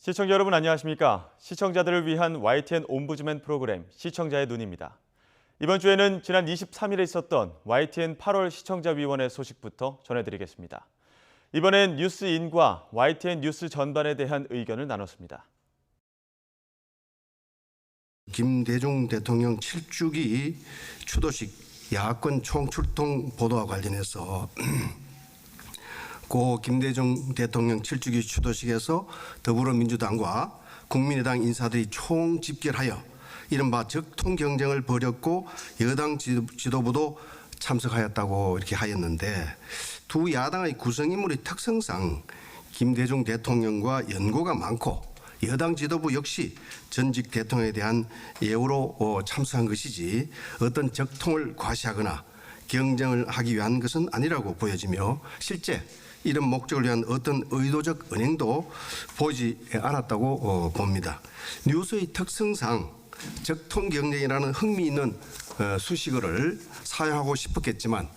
시청자 여러분 안녕하십니까? 시청자들을 위한 YTN 옴부즈맨 프로그램 시청자의 눈입니다. 이번 주에는 지난 23일에 있었던 YTN 8월 시청자위원회 소식부터 전해드리겠습니다. 이번엔 뉴스인과 YTN 뉴스 전반에 대한 의견을 나눴습니다. 김대중 대통령 7주기 추도식 야권 총출동 보도와 관련해서 고 김대중 대통령 7주기 추도식에서 더불어민주당과 국민의당 인사들이 총집결하여 이른바 적통 경쟁을 벌였고 여당 지도부도 참석하였다고 이렇게 하였는데 두 야당의 구성인물의 특성상 김대중 대통령과 연고가 많고 여당 지도부 역시 전직 대통령에 대한 예우로 참석한 것이지 어떤 적통을 과시하거나 경쟁을 하기 위한 것은 아니라고 보여지며 실제 이런 목적을 위한 어떤 의도적 은행도 보이지 않았다고 봅니다. 뉴스의 특성상 적통 경쟁이라는 흥미있는 수식어를 사용하고 싶었겠지만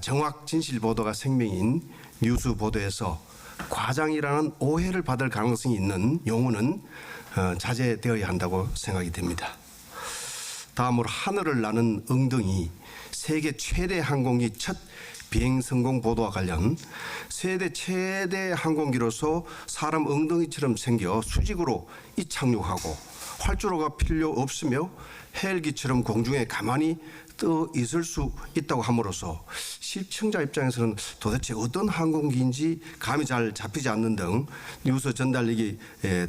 정확 진실 보도가 생명인 뉴스 보도에서 과장이라는 오해를 받을 가능성이 있는 용어는 자제되어야 한다고 생각이 됩니다. 다음으로 하늘을 나는 엉덩이 세계 최대 항공기 첫 비행 성공 보도와 관련 세계 최대 항공기로서 사람 엉덩이처럼 생겨 수직으로 이착륙하고 활주로가 필요 없으며 헬기처럼 공중에 가만히 떠 있을 수 있다고 함으로써 시청자 입장에서는 도대체 어떤 항공기인지 감이 잘 잡히지 않는 등 뉴스 전달력이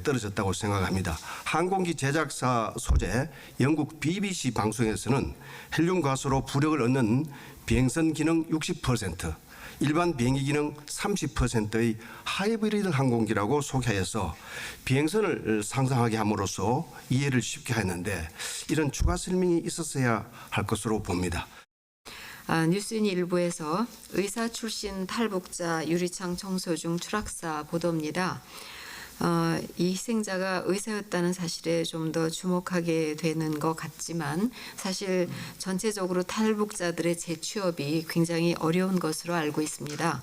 떨어졌다고 생각합니다. 항공기 제작사 소재 영국 BBC 방송에서는 헬륨 가스로 부력을 얻는 비행선 기능 60%, 일반 비행기 기능 30%의 하이브리드 항공기라고 소개해서 비행선을 상상하게 함으로써 이해를 쉽게 했는데 이런 추가 설명이 있었어야 할 것으로 봅니다. 뉴스인 일부에서 의사 출신 탈북자 유리창 청소 중 추락사 보도입니다. 이 희생자가 의사였다는 사실에 좀 더 주목하게 되는 것 같지만 사실 전체적으로 탈북자들의 재취업이 굉장히 어려운 것으로 알고 있습니다.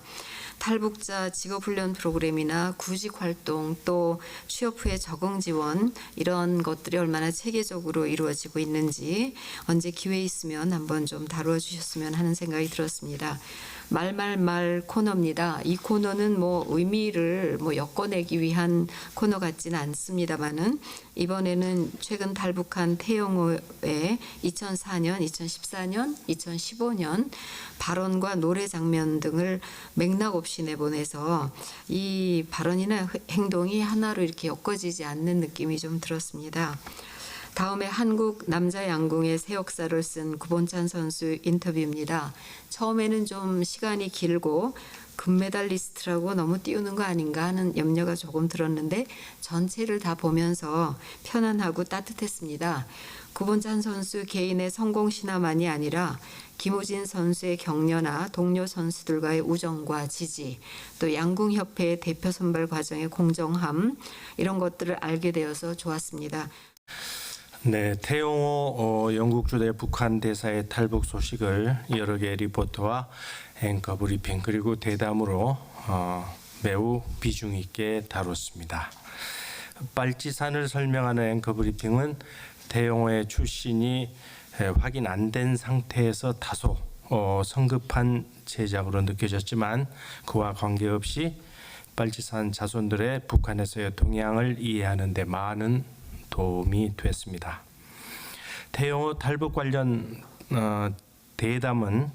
탈북자 직업훈련 프로그램이나 구직활동 또 취업 후에 적응 지원 이런 것들이 얼마나 체계적으로 이루어지고 있는지 언제 기회 있으면 한번 좀 다루어 주셨으면 하는 생각이 들었습니다. 말말말 코너입니다. 이 코너는 의미를 엮어내기 위한 코너 같지는 않습니다만은 이번에는 최근 탈북한 태영호의 2004년, 2014년, 2015년 발언과 노래 장면 등을 맥락 없이 내보내서 이 발언이나 행동이 하나로 이렇게 엮어지지 않는 느낌이 좀 들었습니다. 다음에 한국 남자 양궁의 새 역사를 쓴 구본찬 선수 인터뷰입니다. 처음에는 좀 시간이 길고 금메달리스트라고 너무 띄우는 거 아닌가 하는 염려가 조금 들었는데 전체를 다 보면서 편안하고 따뜻했습니다. 구본찬 선수 개인의 성공 신화만이 아니라 김우진 선수의 격려나 동료 선수들과의 우정과 지지, 또 양궁협회의 대표 선발 과정의 공정함 이런 것들을 알게 되어서 좋았습니다. 네, 태용호 영국 주재 북한 대사의 탈북 소식을 여러 개의 리포터와 앵커 브리핑 그리고 대담으로 매우 비중 있게 다뤘습니다. 빨치산을 설명하는 앵커 브리핑은 태용호의 출신이 확인 안 된 상태에서 다소 성급한 제작으로 느껴졌지만 그와 관계없이 빨치산 자손들의 북한에서의 동향을 이해하는 데 많은 도움이 됐습니다. 태용호 탈북 관련 대담은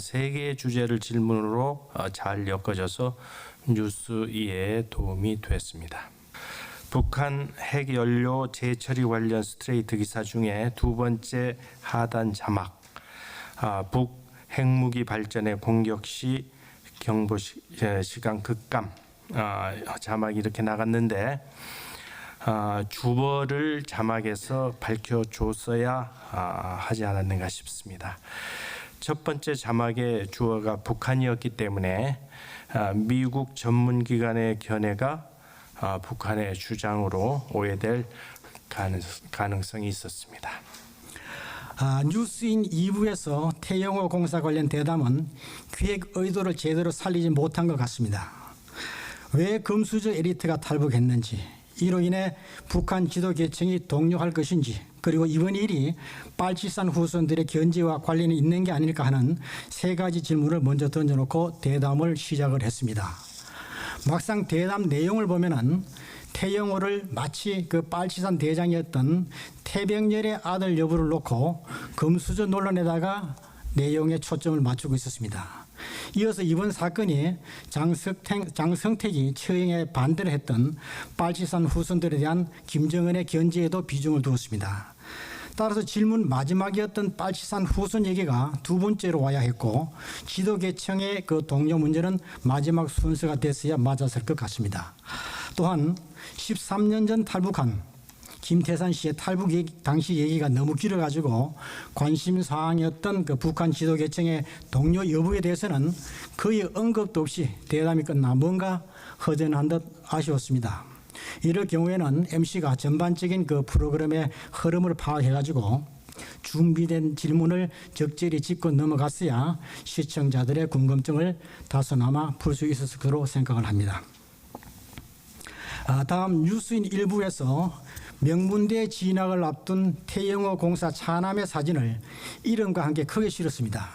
세 개의 주제를 질문으로 잘 엮어져서 뉴스 이해에 도움이 됐습니다. 북한 핵연료 재처리 관련 스트레이트 기사 중에 두 번째 하단 자막 북 핵무기 발전의 공격 시 경보 시간 급감 자막이 이렇게 나갔는데 주어를 자막에서 밝혀줬어야 하지 않았는가 싶습니다. 첫 번째 자막의 주어가 북한이었기 때문에 미국 전문기관의 견해가 북한의 주장으로 오해될 가능성이 있었습니다. 뉴스인 2부에서 태영호 공사 관련 대담은 기획 의도를 제대로 살리지 못한 것 같습니다. 왜 금수저 엘리트가 탈북했는지, 이로 인해 북한 지도 계층이 동요할 것인지, 그리고 이번 일이 빨치산 후손들의 견제와 관련이 있는 게 아닐까 하는 세 가지 질문을 먼저 던져놓고 대담을 시작을 했습니다. 막상 대담 내용을 보면은 태영호를 마치 그 빨치산 대장이었던 태병렬의 아들 여부를 놓고 금수저 논란에다가 내용에 초점을 맞추고 있었습니다. 이어서 이번 사건이 장성택이 처형에 반대를 했던 빨치산 후손들에 대한 김정은의 견제에도 비중을 두었습니다. 따라서 질문 마지막이었던 빨치산 후손 얘기가 두 번째로 와야 했고, 지도계층의 그 동료 문제는 마지막 순서가 됐어야 맞았을 것 같습니다. 또한 13년 전 탈북한 김태산 씨의 탈북 당시 얘기가 너무 길어가지고 관심 사항이었던 그 북한 지도계층의 동료 여부에 대해서는 거의 언급도 없이 대담이 끝나 뭔가 허전한 듯 아쉬웠습니다. 이럴 경우에는 MC가 전반적인 그 프로그램의 흐름을 파악해가지고 준비된 질문을 적절히 짚고 넘어갔어야 시청자들의 궁금증을 다소나마 풀 수 있었을 거로 생각을 합니다. 다음 뉴스인 일부에서 명문대 진학을 앞둔 태영호 공사 차남의 사진을 이름과 함께 크게 실었습니다.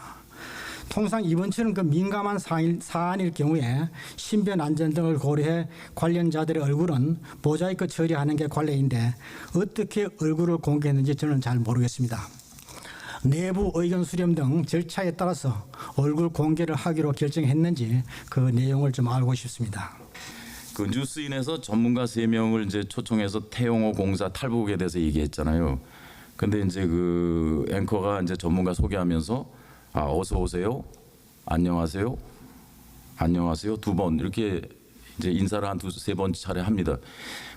통상 이번처럼 그 민감한 사안일 경우에 신변 안전 등을 고려해 관련자들의 얼굴은 모자이크 처리하는 게 관례인데 어떻게 얼굴을 공개했는지 저는 잘 모르겠습니다. 내부 의견 수렴 등 절차에 따라서 얼굴 공개를 하기로 결정했는지 그 내용을 좀 알고 싶습니다. 그 뉴스인에서 전문가 3명을 이제 초청해서 태영호 공사 탈북에 대해서 얘기했잖아요. 근데 이제 그 앵커가 이제 전문가 소개하면서 어서 오세요, 안녕하세요, 안녕하세요 2번 이렇게 이제 인사를 한 2-3번 차례 합니다.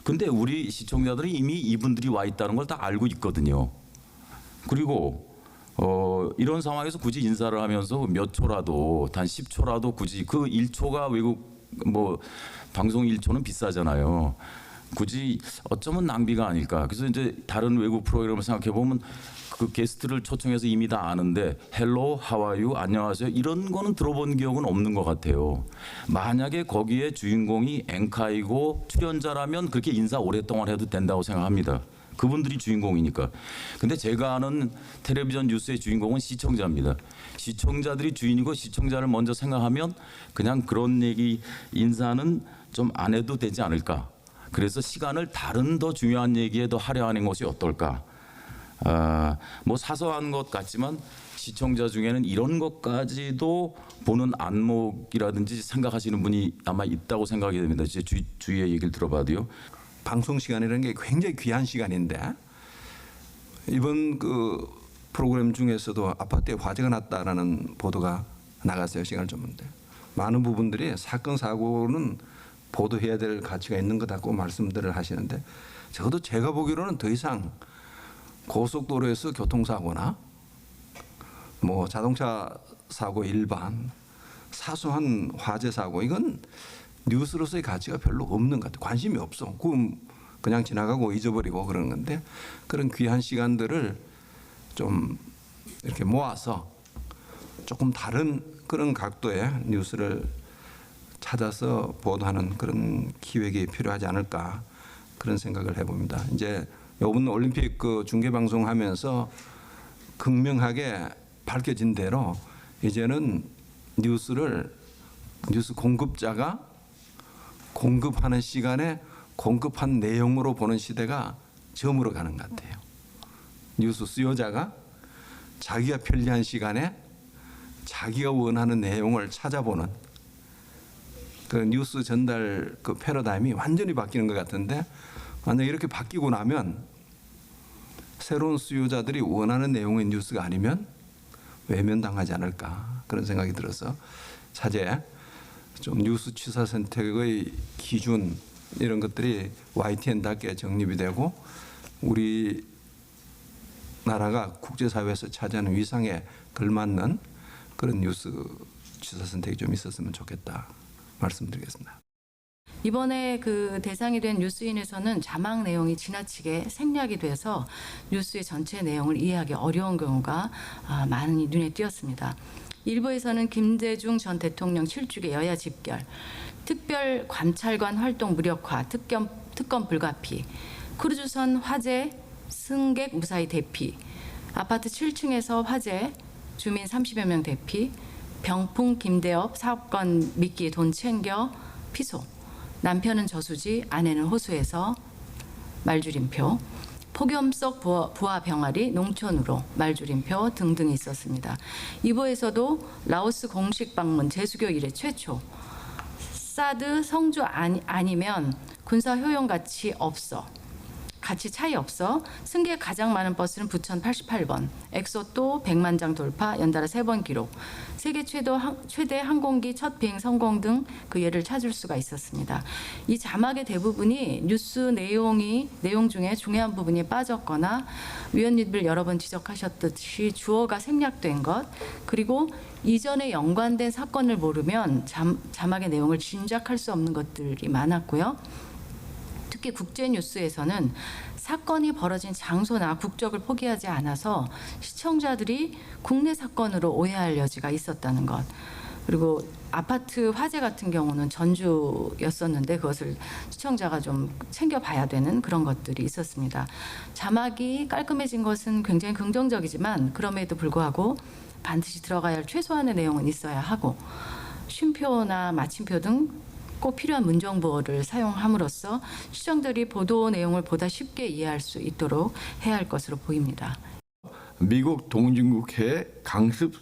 근데 우리 시청자들이 이미 이분들이 와 있다는 걸 다 알고 있거든요. 그리고 이런 상황에서 굳이 인사를 하면서 몇 초라도 단 10초라도 굳이 그 1초가 외국 뭐 방송 1초는 비싸잖아요. 굳이 어쩌면 낭비가 아닐까. 그래서 이제 다른 외국 프로그램을 생각해 보면 그 게스트를 초청해서 이미 다 아는데 헬로, 하와유, 안녕하세요 이런 거는 들어본 기억은 없는 것 같아요. 만약에 거기에 주인공이 앵카이고 출연자라면 그렇게 인사 오랫동안 해도 된다고 생각합니다. 그분들이 주인공이니까. 근데 제가 아는 텔레비전 뉴스의 주인공은 시청자입니다. 시청자들이 주인이고 시청자를 먼저 생각하면 그냥 그런 얘기 인사는 좀 안 해도 되지 않을까. 그래서 시간을 다른 더 중요한 얘기에 더 할애하는 것이 어떨까. 뭐 사소한 것 같지만 시청자 중에는 이런 것까지도 보는 안목이라든지 생각하시는 분이 아마 있다고 생각이 됩니다. 제 주위의 얘기를 들어봐도요. 방송 시간이라는 게 굉장히 귀한 시간인데 이번 그 프로그램 중에서도 아파트에 화재가 났다라는 보도가 나갔어요. 시간을 줬는데 많은 부분들이 사건 사고는 보도해야 될 가치가 있는 거다고 말씀들을 하시는데 적어도 제가 보기로는 더 이상 고속도로에서 교통사고나 뭐 자동차 사고 일반 사소한 화재 사고 이건 뉴스로서의 가치가 별로 없는 것 같아요. 관심이 없어. 그냥 지나가고 잊어버리고 그러는 건데 그런 귀한 시간들을 좀 이렇게 모아서 조금 다른 그런 각도의 뉴스를 찾아서 보도하는 그런 기획이 필요하지 않을까 그런 생각을 해봅니다. 이제 이번 올림픽 그 중계 방송하면서 극명하게 밝혀진 대로 이제는 뉴스 공급자가 공급하는 시간에 공급한 내용으로 보는 시대가 저물어 가는 것 같아요. 뉴스 수요자가 자기가 편리한 시간에 자기가 원하는 내용을 찾아보는 그 뉴스 전달 그 패러다임이 완전히 바뀌는 것 같은데 만약 이렇게 바뀌고 나면 새로운 수요자들이 원하는 내용의 뉴스가 아니면 외면당하지 않을까 그런 생각이 들어서 차제 좀 뉴스 취사 선택의 기준 이런 것들이 YTN답게 정립이 되고 우리 나라가 국제사회에서 차지하는 위상에 걸맞는 그런 뉴스 취사 선택이 좀 있었으면 좋겠다 말씀드리겠습니다. 이번에 그 대상이 된 뉴스인에서는 자막 내용이 지나치게 생략이 돼서 뉴스의 전체 내용을 이해하기 어려운 경우가 많이 눈에 띄었습니다. 일부에서는 김대중 전 대통령 7주기 여야 집결, 특별 감찰관 활동 무력화, 특검 불가피, 크루즈선 화재 승객 무사히 대피, 아파트 7층에서 화재 주민 30여 명 대피, 병풍 김대엽 사업권 미끼 돈 챙겨 피소, 남편은 저수지 아내는 호수에서 말줄임표, 폭염 속 부하 병아리 농촌으로 말줄임표 등등이 있었습니다. 이보에서도 라오스 공식 방문 제수교 이래 최초, 사드 성주 아니면 군사 효용 가치 차이 없어. 승객 가장 많은 버스는 부천 88번, 엑소또 100만 장 돌파 연달아 3번 기록, 세계 최대 항공기 첫 비행 성공 등 그 예를 찾을 수가 있었습니다. 이 자막의 대부분이 뉴스 내용 중에 중요한 부분이 빠졌거나 위원님들 여러 번 지적하셨듯이 주어가 생략된 것, 그리고 이전에 연관된 사건을 모르면 자막의 내용을 짐작할 수 없는 것들이 많았고요. 특히 국제뉴스에서는 사건이 벌어진 장소나 국적을 포기하지 않아서 시청자들이 국내 사건으로 오해할 여지가 있었다는 것. 그리고 아파트 화재 같은 경우는 전주였었는데 그것을 시청자가 좀 챙겨봐야 되는 그런 것들이 있었습니다. 자막이 깔끔해진 것은 굉장히 긍정적이지만 그럼에도 불구하고 반드시 들어가야 할 최소한의 내용은 있어야 하고, 쉼표나 마침표 등 꼭 필요한 문정보를 사용함으로써 시청자들이 보도 내용을 보다 쉽게 이해할 수 있도록 해야 할 것으로 보입니다. 미국 동중국해 강습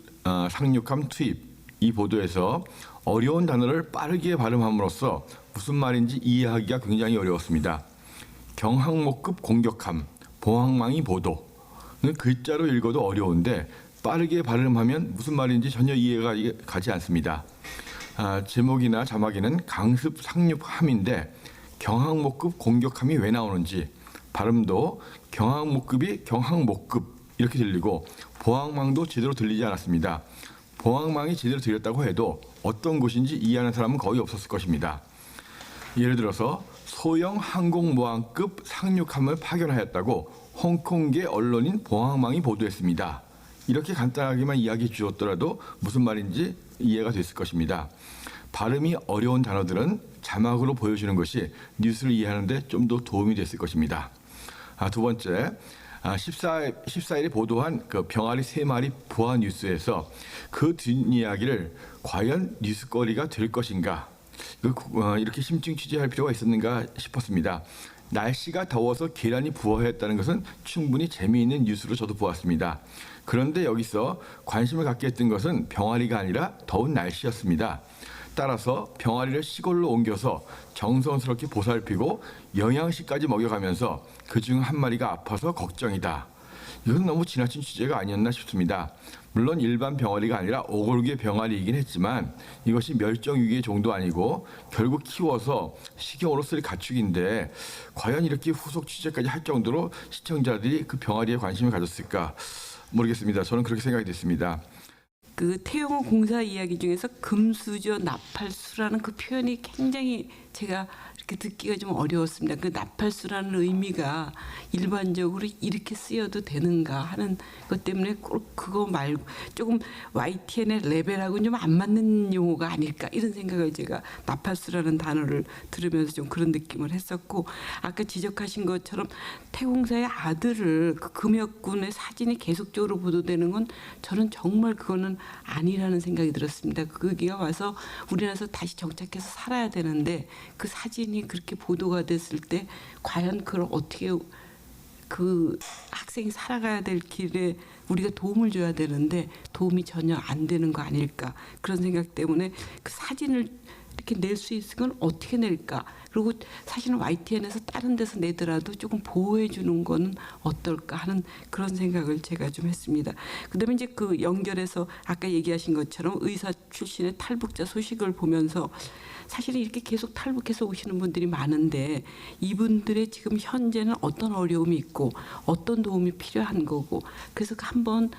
상륙함 투입, 이 보도에서 어려운 단어를 빠르게 발음함으로써 무슨 말인지 이해하기가 굉장히 어려웠습니다. 경항모급 공격함, 보항망이 보도는 글자로 읽어도 어려운데 빠르게 발음하면 무슨 말인지 전혀 이해가 가지 않습니다. 제목이나 자막에는 강습 상륙함인데 경항모급 공격함이 왜 나오는지, 발음도 경항모급이 경항모급 이렇게 들리고 보항망도 제대로 들리지 않았습니다. 보항망이 제대로 들렸다고 해도 어떤 곳인지 이해하는 사람은 거의 없었을 것입니다. 예를 들어서 소형 항공모함급 상륙함을 파견하였다고 홍콩계 언론인 보항망이 보도했습니다. 이렇게 간단하게만 이야기해 주었더라도 무슨 말인지 이해가 됐을 것입니다. 발음이 어려운 단어들은 자막으로 보여주는 것이 뉴스를 이해하는 데 좀 더 도움이 됐을 것입니다. 두 번째, 14일에 보도한 그 병아리 3마리 부화 뉴스에서 그 뒷이야기를 과연 뉴스거리가 될 것인가, 이렇게 심층 취재할 필요가 있었는가 싶었습니다. 날씨가 더워서 계란이 부화했다는 것은 충분히 재미있는 뉴스로 저도 보았습니다. 그런데 여기서 관심을 갖게 했던 것은 병아리가 아니라 더운 날씨였습니다. 따라서 병아리를 시골로 옮겨서 정성스럽게 보살피고 영양식까지 먹여가면서 그중 한 마리가 아파서 걱정이다. 이건 너무 지나친 취재가 아니었나 싶습니다. 물론 일반 병아리가 아니라 오골계 병아리이긴 했지만 이것이 멸종 위기의 정도 아니고 결국 키워서 식용으로 쓸 가축인데 과연 이렇게 후속 취재까지 할 정도로 시청자들이 그 병아리에 관심을 가졌을까 모르겠습니다. 저는 그렇게 생각이 됐습니다. 그 태영호 공사 이야기 중에서 금수저 나팔수라는 그 표현이 굉장히 제가 이렇게 듣기가 좀 어려웠습니다. 그 나팔수라는 의미가 일반적으로 이렇게 쓰여도 되는가 하는 것 때문에 꼭 그거 말고 조금 YTN의 레벨하고는 좀 안 맞는 용어가 아닐까 이런 생각을 제가 나팔수라는 단어를 들으면서 좀 그런 느낌을 했었고, 아까 지적하신 것처럼 태공사의 아들을 그 금역군의 사진이 계속적으로 보도되는 건 저는 정말 그거는 아니라는 생각이 들었습니다. 거기가 와서 우리나라에서 다시 정착해서 살아야 되는데 그 사진이 그렇게 보도가 됐을 때 과연 그걸 어떻게 그 학생이 살아가야 될 길에 우리가 도움을 줘야 되는데 도움이 전혀 안 되는 거 아닐까, 그런 생각 때문에 그 사진을 이렇게 낼 수 있을 건 어떻게 낼까. 그리고 사실은 YTN에서 다른 데서 내더라도 조금 보호해 주는 거는 어떨까 하는 그런 생각을 제가 좀 했습니다. 그다음에 이제 그 연결해서 아까 얘기하신 것처럼 의사 출신의 탈북자 소식을 보면서 사실은 이렇게 계속 탈북해서 오시는 분들이 많은데 이분들의 지금 현재는 어떤 어려움이 있고 어떤 도움이 필요한 거고, 그래서 한번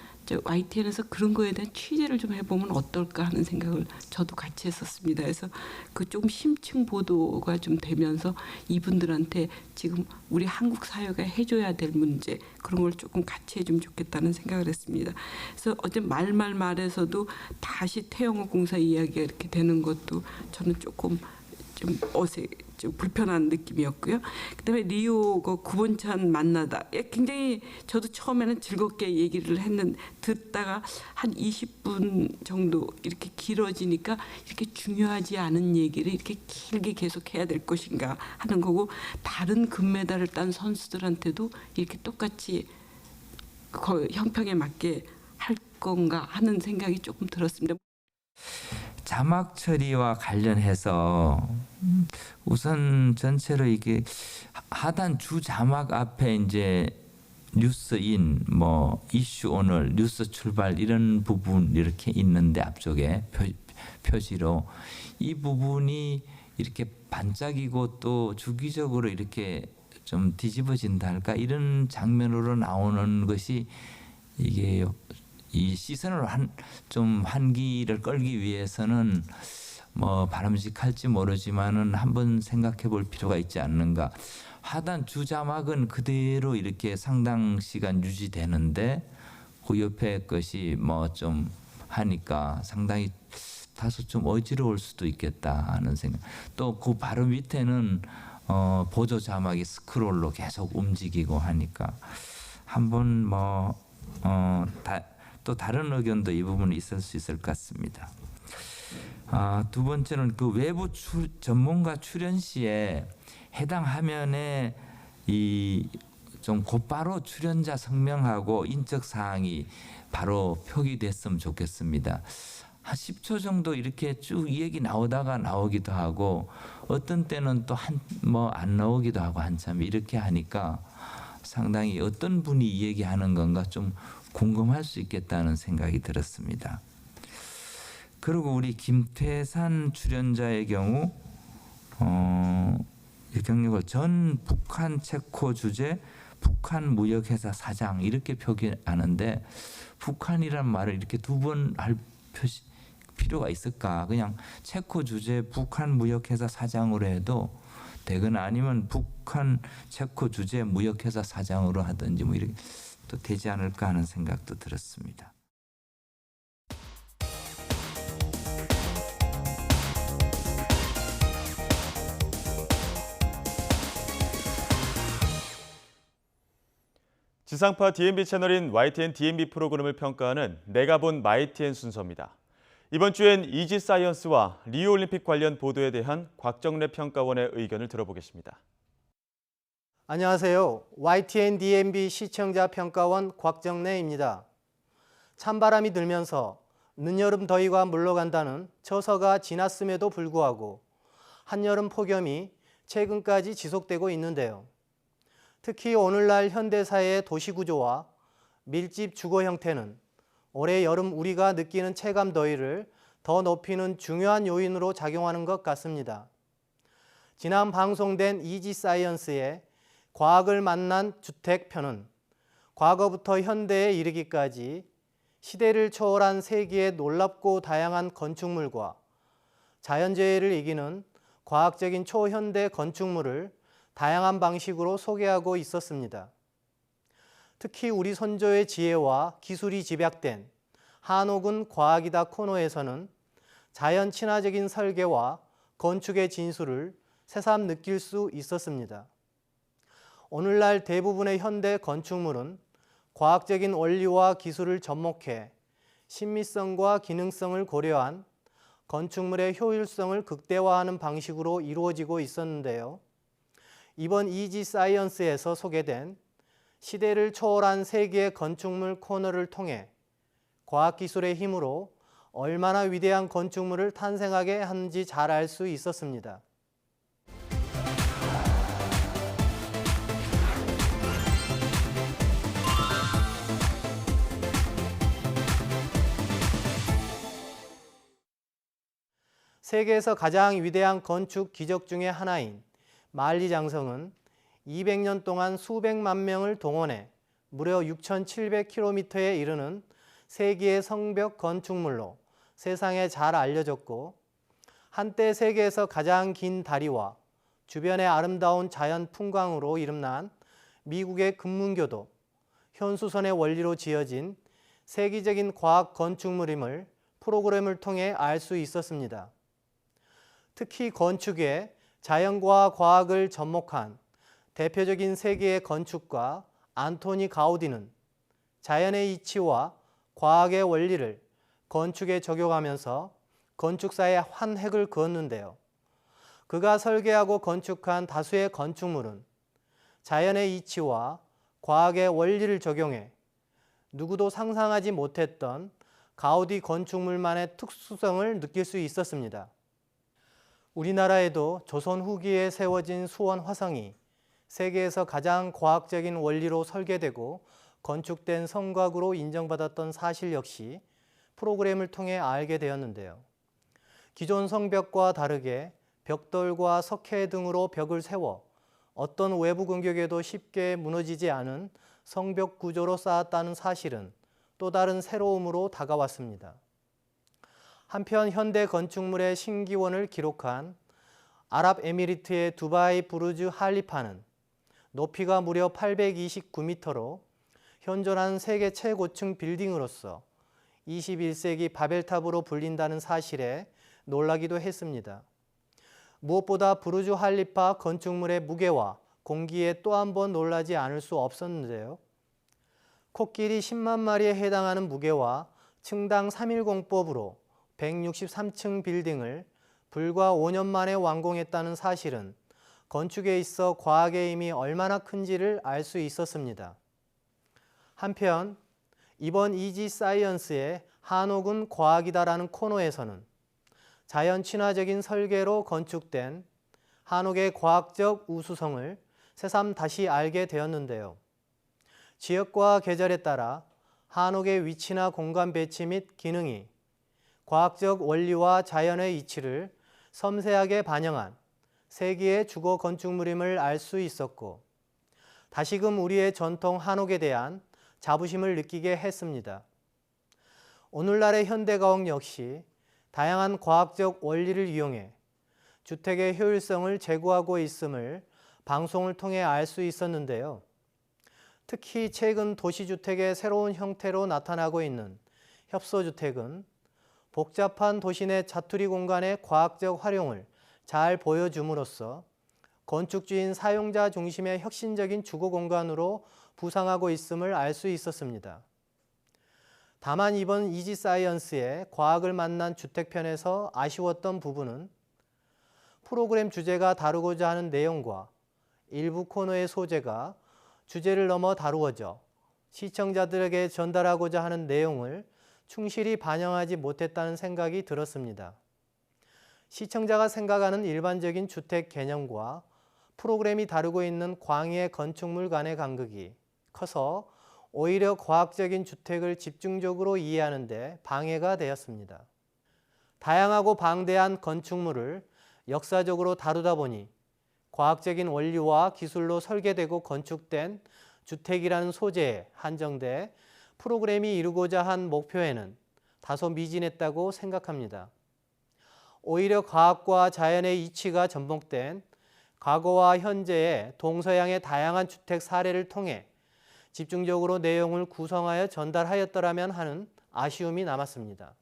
YTN에서 그런 거에 대한 취재를 좀 해보면 어떨까 하는 생각을 저도 같이 했었습니다. 그래서 그 조금 심층 보도가 좀 되면서 이분들한테 지금 우리 한국 사회가 해줘야 될 문제 그런 걸 조금 같이 해주면 좋겠다는 생각을 했습니다. 그래서 어제 말에서도 다시 태영호 공사 이야기가 이렇게 되는 것도 저는 조금 좀 좀 불편한 느낌이었고요. 그다음에 리오 그 구본찬 만나다 굉장히 저도 처음에는 즐겁게 얘기를 듣다가 한 20분 정도 이렇게 길어지니까 이렇게 중요하지 않은 얘기를 이렇게 길게 계속해야 될 것인가 하는 거고, 다른 금메달을 딴 선수들한테도 이렇게 똑같이 형평에 맞게 할 건가 하는 생각이 조금 들었습니다. 자막 처리와 관련해서 우선 전체로 이게 하단 주 자막 앞에 이제 뉴스인 뭐 이슈 오늘 뉴스 출발 이런 부분 이렇게 있는데 앞쪽에 표시로 이 부분이 이렇게 반짝이고 또 주기적으로 이렇게 좀 뒤집어진다 할까 이런 장면으로 나오는 것이 이게 이 시선을 좀 환기를 끌기 위해서는 뭐 바람직할지 모르지만은 한번 생각해 볼 필요가 있지 않는가. 하단 주자막은 그대로 이렇게 상당 시간 유지되는데 그 옆에 것이 뭐 좀 하니까 상당히 다소 좀 어지러울 수도 있겠다 하는 생각. 또 그 바로 밑에는 보조 자막이 스크롤로 계속 움직이고 하니까 한번 또 다른 의견도 이 부분에 있을 수 있을 것 같습니다. 두 번째는 그 외부 전문가 출연 시에 해당 화면에 이 좀 곧바로 출연자 성명하고 인적 사항이 바로 표기됐으면 좋겠습니다. 한 10초 정도 이렇게 쭉 이 얘기 나오다가 나오기도 하고 어떤 때는 또 안 나오기도 하고 한참 이렇게 하니까 상당히 어떤 분이 이 얘기하는 건가 좀 궁금할 수 있겠다는 생각이 들었습니다. 그리고 우리 김태산 출연자의 경우 경력을 전 북한 체코 주재 북한 무역회사 사장 이렇게 표기하는데 북한이란 말을 이렇게 두 번 할 필요가 있을까? 그냥 체코 주재 북한 무역회사 사장으로 해도 되거나 아니면 북한 체코 주재 무역회사 사장으로 하든지 뭐 이렇게 또 되지 않을까 하는 생각도 들었습니다. 지상파 DMB 채널인 YTN DMB 프로그램을 평가하는 내가 본 마이TN 순서입니다. 이번 주엔 이지사이언스와 리우올림픽 관련 보도에 대한 곽정래 평가원의 의견을 들어보겠습니다. 안녕하세요. YTN DMB 시청자 평가원 곽정래입니다. 찬바람이 들면서 늦여름 더위가 물러간다는 처서가 지났음에도 불구하고 한여름 폭염이 최근까지 지속되고 있는데요. 특히 오늘날 현대사회의 도시구조와 밀집 주거 형태는 올해 여름 우리가 느끼는 체감 더위를 더 높이는 중요한 요인으로 작용하는 것 같습니다. 지난 방송된 이지사이언스의 과학을 만난 주택편은 과거부터 현대에 이르기까지 시대를 초월한 세기의 놀랍고 다양한 건축물과 자연재해를 이기는 과학적인 초현대 건축물을 다양한 방식으로 소개하고 있었습니다. 특히 우리 선조의 지혜와 기술이 집약된 한옥은 과학이다 코너에서는 자연 친화적인 설계와 건축의 진수를 새삼 느낄 수 있었습니다. 오늘날 대부분의 현대 건축물은 과학적인 원리와 기술을 접목해 신미성과 기능성을 고려한 건축물의 효율성을 극대화하는 방식으로 이루어지고 있었는데요. 이번 이지사이언스에서 소개된 시대를 초월한 세계의 건축물 코너를 통해 과학기술의 힘으로 얼마나 위대한 건축물을 탄생하게 하는지 잘 알 수 있었습니다. 세계에서 가장 위대한 건축 기적 중의 하나인 만리장성은 200년 동안 수백만 명을 동원해 무려 6,700km에 이르는 세계의 성벽 건축물로 세상에 잘 알려졌고, 한때 세계에서 가장 긴 다리와 주변의 아름다운 자연 풍광으로 이름난 미국의 금문교도 현수선의 원리로 지어진 세계적인 과학 건축물임을 프로그램을 통해 알 수 있었습니다. 특히 건축에 자연과 과학을 접목한 대표적인 세계의 건축가 안토니 가우디는 자연의 이치와 과학의 원리를 건축에 적용하면서 건축사의 한 획을 그었는데요. 그가 설계하고 건축한 다수의 건축물은 자연의 이치와 과학의 원리를 적용해 누구도 상상하지 못했던 가우디 건축물만의 특수성을 느낄 수 있었습니다. 우리나라에도 조선 후기에 세워진 수원 화성이 세계에서 가장 과학적인 원리로 설계되고 건축된 성곽으로 인정받았던 사실 역시 프로그램을 통해 알게 되었는데요. 기존 성벽과 다르게 벽돌과 석회 등으로 벽을 세워 어떤 외부 공격에도 쉽게 무너지지 않은 성벽 구조로 쌓았다는 사실은 또 다른 새로움으로 다가왔습니다. 한편 현대 건축물의 신기원을 기록한 아랍에미리트의 두바이 부르즈 할리파는 높이가 무려 829m로 현존한 세계 최고층 빌딩으로서 21세기 바벨탑으로 불린다는 사실에 놀라기도 했습니다. 무엇보다 부르즈 할리파 건축물의 무게와 공기에 또 한 번 놀라지 않을 수 없었는데요. 코끼리 10만 마리에 해당하는 무게와 층당 310법으로 163층 빌딩을 불과 5년 만에 완공했다는 사실은 건축에 있어 과학의 힘이 얼마나 큰지를 알 수 있었습니다. 한편 이번 이지 사이언스의 한옥은 과학이다라는 코너에서는 자연 친화적인 설계로 건축된 한옥의 과학적 우수성을 새삼 다시 알게 되었는데요. 지역과 계절에 따라 한옥의 위치나 공간 배치 및 기능이 과학적 원리와 자연의 이치를 섬세하게 반영한 세계의 주거 건축물임을 알 수 있었고 다시금 우리의 전통 한옥에 대한 자부심을 느끼게 했습니다. 오늘날의 현대가옥 역시 다양한 과학적 원리를 이용해 주택의 효율성을 제고하고 있음을 방송을 통해 알 수 있었는데요. 특히 최근 도시주택의 새로운 형태로 나타나고 있는 협소주택은 복잡한 도시 내 자투리 공간의 과학적 활용을 잘 보여줌으로써 건축주인 사용자 중심의 혁신적인 주거 공간으로 부상하고 있음을 알 수 있었습니다. 다만 이번 이지 사이언스의 과학을 만난 주택편에서 아쉬웠던 부분은 프로그램 주제가 다루고자 하는 내용과 일부 코너의 소재가 주제를 넘어 다루어져 시청자들에게 전달하고자 하는 내용을 충실히 반영하지 못했다는 생각이 들었습니다. 시청자가 생각하는 일반적인 주택 개념과 프로그램이 다루고 있는 광의의 건축물 간의 간극이 커서 오히려 과학적인 주택을 집중적으로 이해하는 데 방해가 되었습니다. 다양하고 방대한 건축물을 역사적으로 다루다 보니 과학적인 원리와 기술로 설계되고 건축된 주택이라는 소재에 한정돼 프로그램이 이루고자 한 목표에는 다소 미진했다고 생각합니다. 오히려 과학과 자연의 이치가 접목된 과거와 현재의 동서양의 다양한 주택 사례를 통해 집중적으로 내용을 구성하여 전달하였더라면 하는 아쉬움이 남았습니다.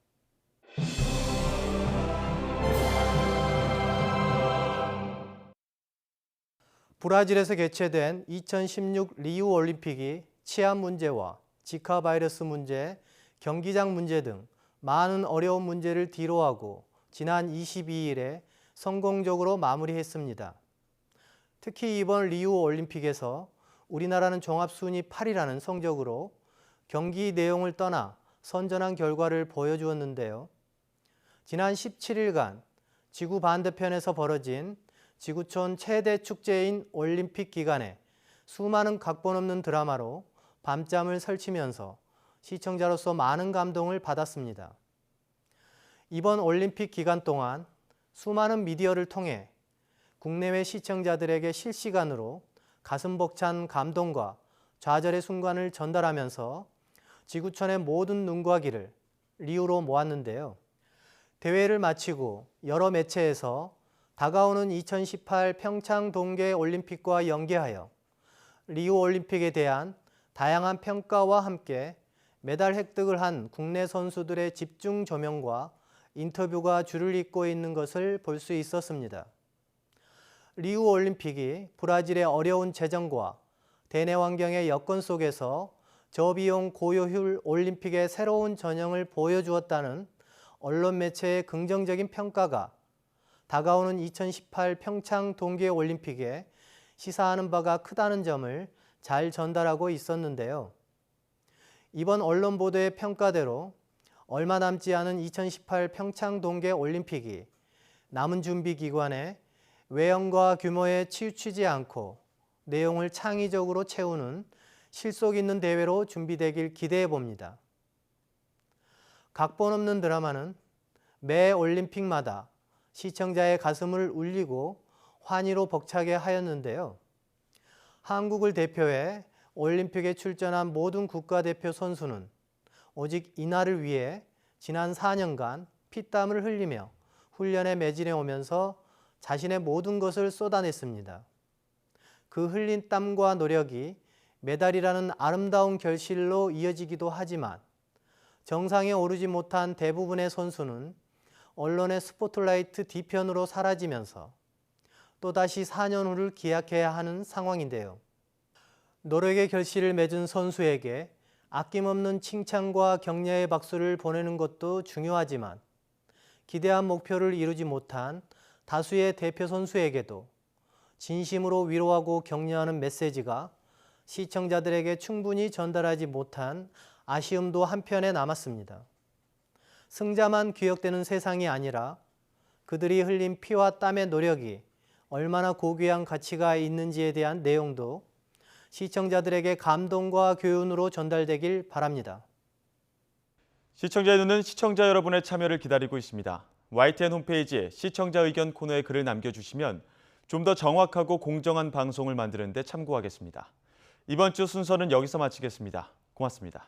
브라질에서 개최된 2016 리우 올림픽이 치안 문제와 지카 바이러스 문제, 경기장 문제 등 많은 어려운 문제를 뒤로하고 지난 22일에 성공적으로 마무리했습니다. 특히 이번 리우 올림픽에서 우리나라는 종합순위 8위라는 성적으로 경기 내용을 떠나 선전한 결과를 보여주었는데요. 지난 17일간 지구 반대편에서 벌어진 지구촌 최대 축제인 올림픽 기간에 수많은 각본 없는 드라마로 밤잠을 설치면서 시청자로서 많은 감동을 받았습니다. 이번 올림픽 기간 동안 수많은 미디어를 통해 국내외 시청자들에게 실시간으로 가슴 벅찬 감동과 좌절의 순간을 전달하면서 지구촌의 모든 눈과 귀를 리우로 모았는데요. 대회를 마치고 여러 매체에서 다가오는 2018 평창 동계 올림픽과 연계하여 리우 올림픽에 대한 다양한 평가와 함께 메달 획득을 한 국내 선수들의 집중 조명과 인터뷰가 줄을 잇고 있는 것을 볼 수 있었습니다. 리우 올림픽이 브라질의 어려운 재정과 대내 환경의 여건 속에서 저비용 고효율 올림픽의 새로운 전형을 보여주었다는 언론 매체의 긍정적인 평가가 다가오는 2018 평창 동계올림픽에 시사하는 바가 크다는 점을 잘 전달하고 있었는데요. 이번 언론 보도의 평가대로 얼마 남지 않은 2018 평창 동계올림픽이 남은 준비 기관에 외형과 규모에 치우치지 않고 내용을 창의적으로 채우는 실속 있는 대회로 준비되길 기대해 봅니다. 각본 없는 드라마는 매 올림픽마다 시청자의 가슴을 울리고 환희로 벅차게 하였는데요. 한국을 대표해 올림픽에 출전한 모든 국가대표 선수는 오직 이날을 위해 지난 4년간 피땀을 흘리며 훈련에 매진해 오면서 자신의 모든 것을 쏟아냈습니다. 그 흘린 땀과 노력이 메달이라는 아름다운 결실로 이어지기도 하지만 정상에 오르지 못한 대부분의 선수는 언론의 스포트라이트 뒤편으로 사라지면서 또다시 4년 후를 기약해야 하는 상황인데요. 노력의 결실을 맺은 선수에게 아낌없는 칭찬과 격려의 박수를 보내는 것도 중요하지만 기대한 목표를 이루지 못한 다수의 대표 선수에게도 진심으로 위로하고 격려하는 메시지가 시청자들에게 충분히 전달하지 못한 아쉬움도 한편에 남았습니다. 승자만 기억되는 세상이 아니라 그들이 흘린 피와 땀의 노력이 얼마나 고귀한 가치가 있는지에 대한 내용도 시청자들에게 감동과 교훈으로 전달되길 바랍니다. 시청자의 눈은 시청자 여러분의 참여를 기다리고 있습니다. YTN 홈페이지에 시청자 의견 코너에 글을 남겨주시면 좀 더 정확하고 공정한 방송을 만드는 데 참고하겠습니다. 이번 주 순서는 여기서 마치겠습니다. 고맙습니다.